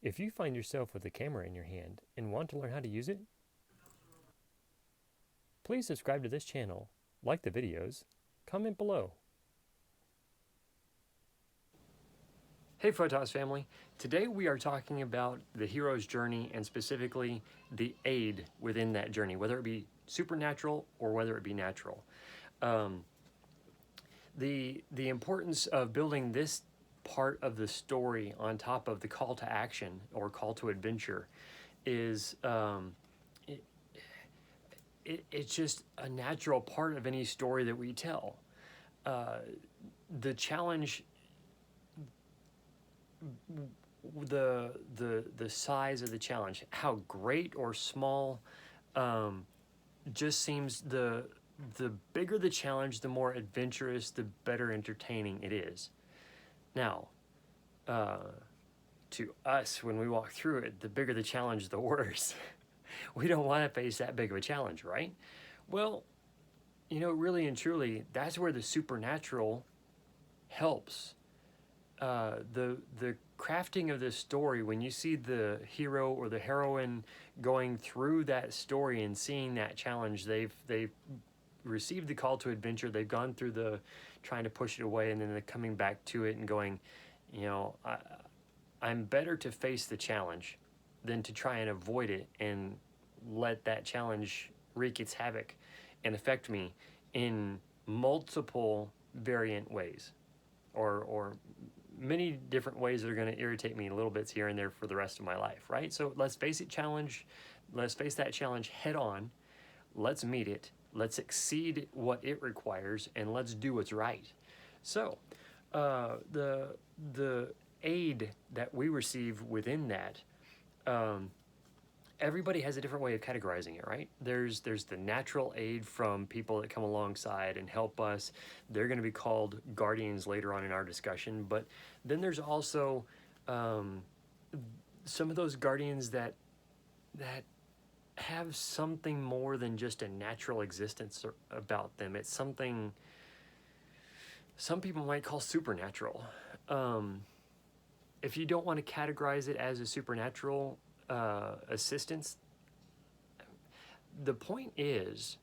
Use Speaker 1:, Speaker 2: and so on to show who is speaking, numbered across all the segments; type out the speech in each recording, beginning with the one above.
Speaker 1: If you find yourself with a camera in your hand and want to learn how to use it, please subscribe to this channel, like the videos, comment below. Hey Photos family, today we are talking about the hero's journey and specifically the aid within that journey, whether it be supernatural or whether it be natural. The importance of building this part of the story on top of the call to action or call to adventure is it, it's just a natural part of any story that we tell. The challenge, the size of the challenge, how great or small, just seems the bigger the challenge, the more adventurous, the better entertaining it is. Now, to us, when we walk through it, the bigger the challenge, the worse. We don't want to face that big of a challenge, right? Well, you know, really and truly, that's where the supernatural helps. The crafting of this story, when you see the hero or the heroine going through that story and seeing that challenge, they've received the call to adventure, they've gone through the trying to push it away, and then they're coming back to it and going, you know, I'm better to face the challenge than to try and avoid it and let that challenge wreak its havoc and affect me in multiple variant ways, or many different ways that are going to irritate me little bits here and there for the rest of my life, right? So let's face it, let's face that challenge head on. Let's meet it. Let's exceed what it requires, and let's do what's right. So, the aid that we receive within that, everybody has a different way of categorizing it, right? There's the natural aid from people that come alongside and help us. They're going to be called guardians later on in our discussion. But then there's also some of those guardians that have something more than just a natural existence about them. It's something some people might call supernatural. If you don't want to categorize it as a supernatural assistance, the point is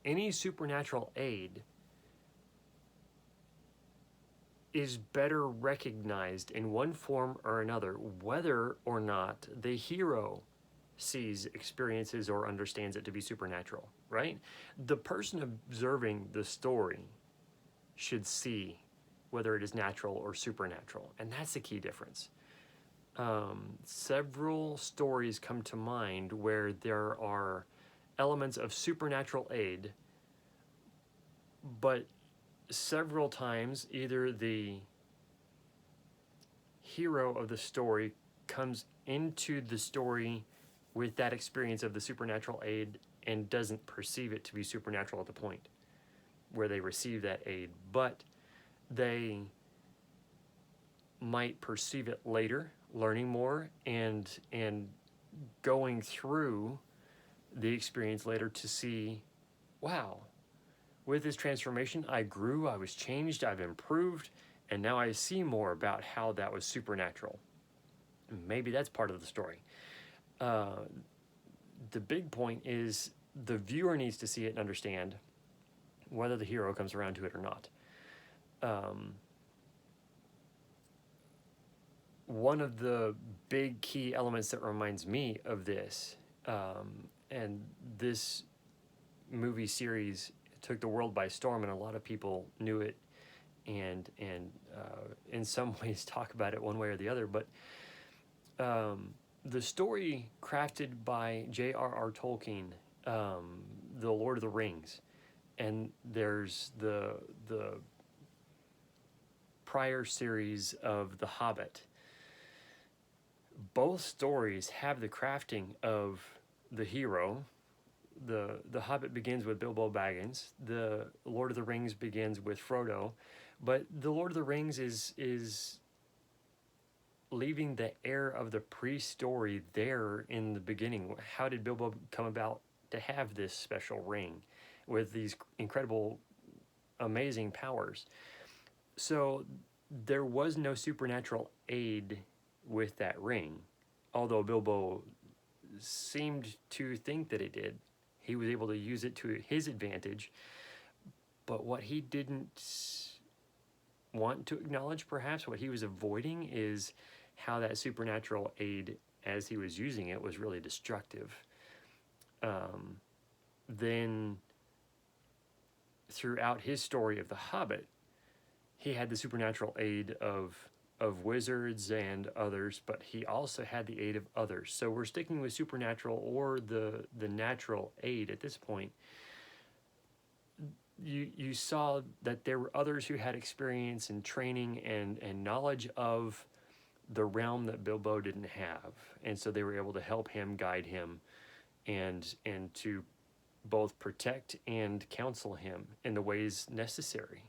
Speaker 1: any supernatural aid is better recognized in one form or another, whether or not the hero sees, experiences, or understands it to be supernatural, right? The person observing the story should see whether it is natural or supernatural, and that's the key difference. Several stories come to mind where there are elements of supernatural aid, but several times either the hero of the story comes into the story with that experience of the supernatural aid and doesn't perceive it to be supernatural at the point where they receive that aid, but they might perceive it later, learning more and going through the experience later to see, wow, with this transformation, I grew, I was changed, I've improved, and now I see more about how that was supernatural. Maybe that's part of the story. The big point is the viewer needs to see it and understand whether the hero comes around to it or not. One of the big key elements that reminds me of this, and this movie series took the world by storm, and a lot of people knew it and in some ways talk about it one way or the other, but the story crafted by J.R.R. Tolkien, The Lord of the Rings, and there's the prior series of The Hobbit. Both stories have the crafting of the hero. The Hobbit begins with Bilbo Baggins. The Lord of the Rings begins with Frodo, but the Lord of the Rings is leaving the air of the pre-story there in the beginning. How did Bilbo come about to have this special ring with these incredible, amazing powers? So there was no supernatural aid with that ring. although Bilbo seemed to think that it did, he was able to use it to his advantage. But what he didn't want to acknowledge, perhaps, what he was avoiding, is how that supernatural aid, as he was using it, was really destructive. Then, throughout his story of The Hobbit, he had the supernatural aid of wizards and others, but he also had the aid of others. So we're sticking with supernatural or the natural aid at this point. You saw that there were others who had experience and training and knowledge of the realm that Bilbo didn't have, and so they were able to help him, guide him, and to both protect and counsel him in the ways necessary.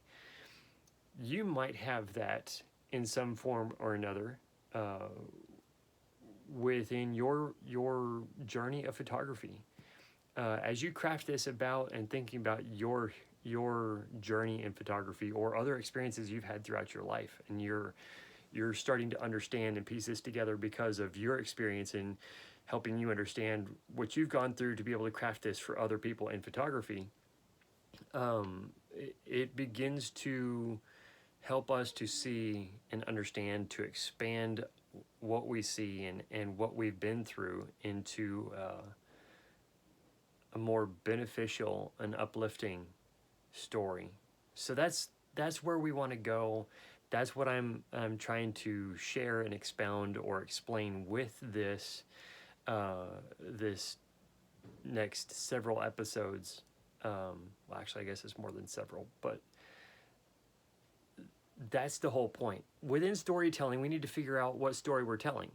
Speaker 1: You might have that in some form or another within your journey of photography. As you craft this about and thinking about your journey in photography or other experiences you've had throughout your life, and you're starting to understand and piece this together because of your experience in helping you understand what you've gone through to be able to craft this for other people in photography, it begins to help us to see and understand, to expand what we see and what we've been through into a more beneficial and uplifting story. So that's where we want to go. That's what I'm trying to share and expound or explain with this this next several episodes. Well, actually, I guess it's more than several, but that's the whole point. Within storytelling, we need to figure out what story we're telling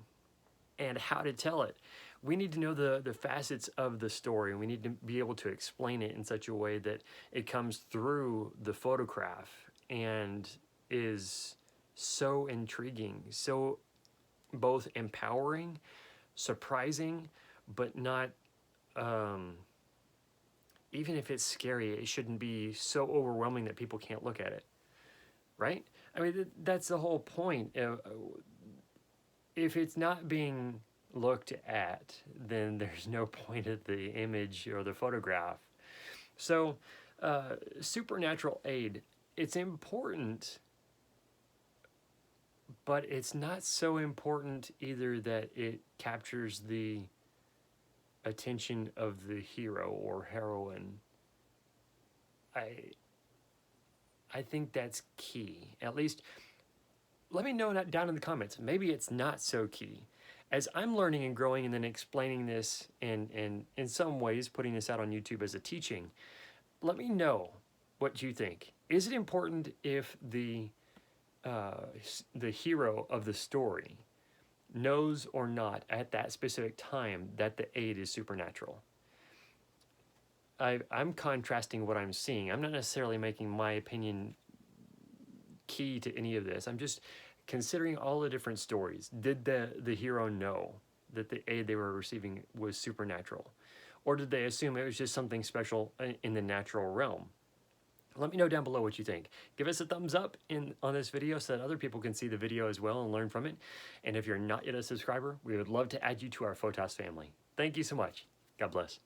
Speaker 1: and how to tell it. We need to know the facets of the story, and we need to be able to explain it in such a way that it comes through the photograph and is so intriguing, so both empowering, surprising, but not, even if it's scary, it shouldn't be so overwhelming that people can't look at it, right? I mean, that's the whole point. If it's not being looked at, then there's no point of the image or the photograph. So, supernatural aid, it's important, but it's not so important either that it captures the attention of the hero or heroine. I think that's key. At least, let me know down in the comments. Maybe it's not so key. As I'm learning and growing and then explaining this and in some ways putting this out on YouTube as a teaching, let me know what you think. Is it important if the hero of the story knows or not at that specific time that the aid is supernatural? I'm contrasting what I'm seeing. I'm not necessarily making my opinion key to any of this. I'm just considering all the different stories. Did the hero know that the aid they were receiving was supernatural? Or did they assume it was just something special in the natural realm? Let me know down below what you think. Give us a thumbs up on this video so that other people can see the video as well and learn from it. And if you're not yet a subscriber, we would love to add you to our Photos family. Thank you so much. God bless.